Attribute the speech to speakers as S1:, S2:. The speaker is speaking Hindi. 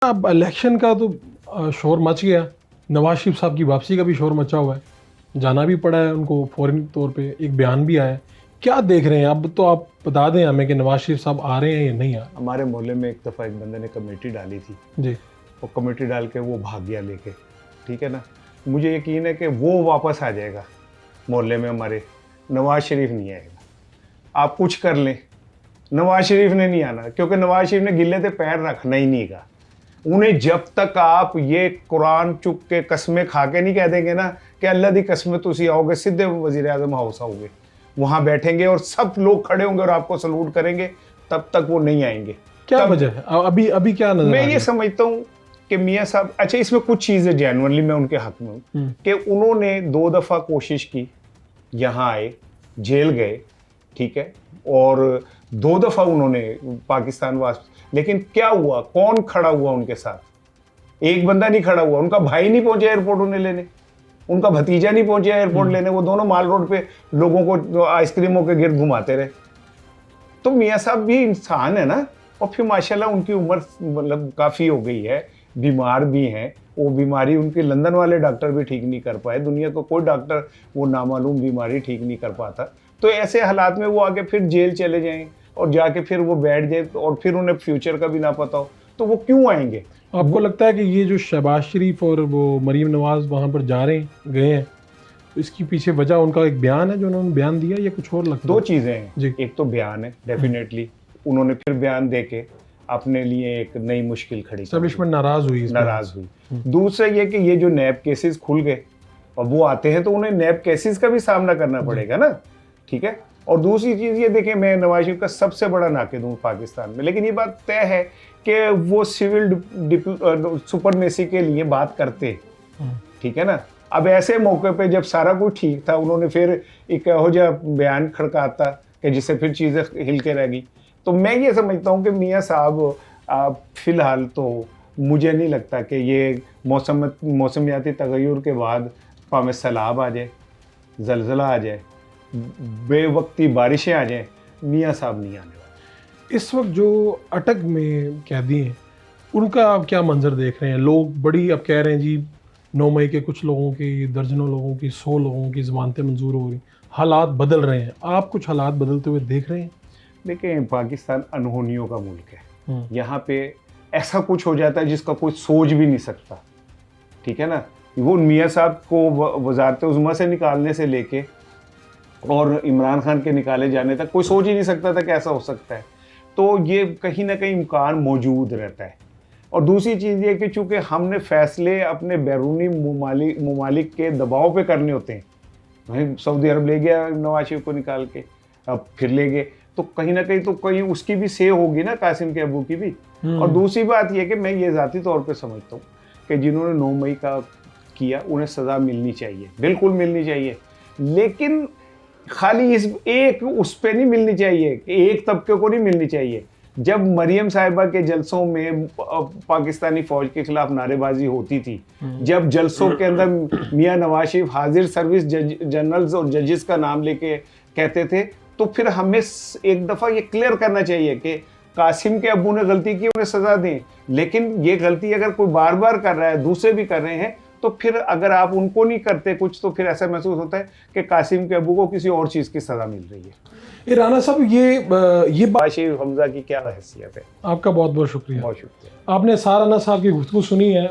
S1: अब इलेक्शन का तो शोर मच गया। नवाज शरीफ साहब की वापसी का भी शोर मचा हुआ है, जाना भी पड़ा है उनको फौरन तौर पे, एक बयान भी आया है। क्या देख रहे हैं? अब तो आप बता दें हमें कि नवाज शरीफ साहब आ रहे हैं या नहीं आ रहे।
S2: हमारे मोहल्ले में एक दफ़ा एक बंदे ने कमेटी डाली थी,
S1: जी
S2: वो कमेटी डाल के वो भाग गया लेके, ठीक है ना। मुझे यकीन है कि वो वापस आ जाएगा मोहल्ले में हमारे। नवाज शरीफ नहीं आएगा। आप कुछ कर लें, नवाज शरीफ ने नहीं आना, क्योंकि नवाज शरीफ ने गिल्ले पे पैर रखना ही नहीं का। उन्हें जब तक आप ये कुरान चुक के कस्में खा के नहीं कह देंगे ना कि अल्लाह दी कसमें तुसी आओगे, सीधे वजीर आजम हाउस आओगे, वहां बैठेंगे और सब लोग खड़े होंगे और आपको सलूट करेंगे, तब तक वो नहीं आएंगे।
S1: क्या वजह है? अभी अभी क्या नजर
S2: मैं
S1: आ रहा
S2: ये
S1: है?
S2: समझता हूँ कि मियाँ साहब, अच्छा इसमें कुछ चीज़ें जेन्युइनली मैं उनके हक में हूँ कि उन्होंने 2 दफ़ा कोशिश की, यहाँ आए, जेल गए, ठीक है, और 2 दफ़ा उन्होंने पाकिस्तान वापस, लेकिन क्या हुआ? कौन खड़ा हुआ उनके साथ? एक बंदा नहीं खड़ा हुआ। उनका भाई नहीं पहुंचे एयरपोर्ट उन्हें लेने, उनका भतीजा नहीं पहुंचे एयरपोर्ट लेने, वो दोनों माल रोड पे लोगों को आइसक्रीमों के गिर्द घुमाते रहे। तो मियाँ साहब भी इंसान है ना, और फिर माशाल्लाह उनकी उम्र मतलब काफ़ी हो गई है, बीमार भी हैं। वो बीमारी उनके लंदन वाले डॉक्टर भी ठीक नहीं कर पाए, दुनिया का कोई डॉक्टर वो नामालूम बीमारी ठीक नहीं कर पाता। तो ऐसे हालात में वो आगे फिर जेल चले जाएं और जाके फिर वो बैठ जाए, और फिर उन्हें फ्यूचर का भी ना पता हो, तो वो क्यों आएंगे?
S1: आपको लगता है कि ये जो शहबाज शरीफ और वो मरीम नवाज वहाँ पर जा रहे हैं, गए हैं, तो इसकी पीछे वजह उनका एक बयान है जो उन्होंने बयान दिया, या कुछ और लगता है?
S2: 2 चीज़ें हैं
S1: जी।
S2: एक तो बयान है, डेफिनेटली उन्होंने फिर बयान देके अपने लिए एक नई मुश्किल खड़ी कर दी।
S1: एस्टेब्लिशमेंट नाराज हुई इस
S2: नाराज हुई। दूसरा ये कि ये जो नैब केसेस खुल गए और वो आते हैं तो उन्हें नैब केसेस का भी सामना करना पड़ेगा ना, ठीक है। और दूसरी चीज़ ये देखें, मैं नवाज शरीफ का सबसे बड़ा नाक़िद हूँ पाकिस्तान में, लेकिन ये बात तय है कि वो सिविल सुपरमेसी के लिए बात करते, ठीक है ना। अब ऐसे मौके पे जब सारा कुछ ठीक था, उन्होंने फिर एक हो जा बयान खड़काता कि जिससे फिर चीज़ें हिल के रह गई। तो मैं ये समझता हूँ कि मियाँ साहब फ़िलहाल तो मुझे नहीं लगता कि ये मौसमियाती तगय्युर के बाद भावें सैलाब आ जाए, ज़लज़ला आ जाए, बेवक्ती बारिशें आ जाएं, मियाँ साहब नहीं आने वाले।
S1: इस वक्त जो अटक में कैदी हैं उनका आप क्या मंजर देख रहे हैं? लोग बड़ी अब कह रहे हैं जी 9 मई के कुछ लोगों की, दर्जनों लोगों की, 100 लोगों की ज़मानतें मंजूर हो रही, हालात बदल रहे हैं। आप कुछ हालात बदलते हुए देख रहे हैं?
S2: देखिए, पाकिस्तान अनहोनियों का मुल्क है। यहाँ पे ऐसा कुछ हो जाता है जिसका कोई सोच भी नहीं सकता, ठीक है ना। वो मियाँ साहब को वज़ारत उज़्मा से निकालने से लेके और इमरान खान के निकाले जाने तक कोई सोच ही नहीं सकता था कि ऐसा हो सकता है। तो ये कहीं ना कहीं इम्कान मौजूद रहता है। और दूसरी चीज़ ये कि चूँकि हमने फ़ैसले अपने बैरूनी ममालिक के दबाव पे करने होते हैं, वहीं सऊदी अरब ले गया नवाज शरीफ को निकाल के, अब फिर ले गए, तो कहीं ना कहीं तो कहीं उसकी भी से होगी ना, कासिम के अबू की भी। और दूसरी बात यह कि मैं ये ज़ाती तौर पे समझता हूँ कि जिन्होंने 9 मई का किया उन्हें सज़ा मिलनी चाहिए, बिल्कुल मिलनी चाहिए, लेकिन खाली इस एक उस पे नहीं मिलनी चाहिए, एक तबके को नहीं मिलनी चाहिए। जब मरियम साहिबा के जलसों में पाकिस्तानी फौज के खिलाफ नारेबाजी होती थी, जब जलसों के अंदर मियाँ नवाज शरीफ हाजिर सर्विस जनरल्स और जजेस का नाम लेके कहते थे, तो फिर हमें एक दफ़ा ये क्लियर करना चाहिए कि कासिम के अब्बू ने गलती की, उन्हें सज़ा दें। लेकिन ये गलती अगर कोई बार बार कर रहा है, दूसरे भी कर रहे हैं, तो फिर अगर आप उनको नहीं करते कुछ, तो फिर ऐसा महसूस होता है कि कासिम के अब्बू को किसी और चीज़ की सज़ा मिल रही है।
S1: राना साहब, ये बात
S2: शरीफ हमजा की क्या हैसियत है?
S1: आपका बहुत बहुत शुक्रिया।
S2: बहुत शुक्रिया।
S1: आपने सार राना साहब की गुफ्तगू सुनी है।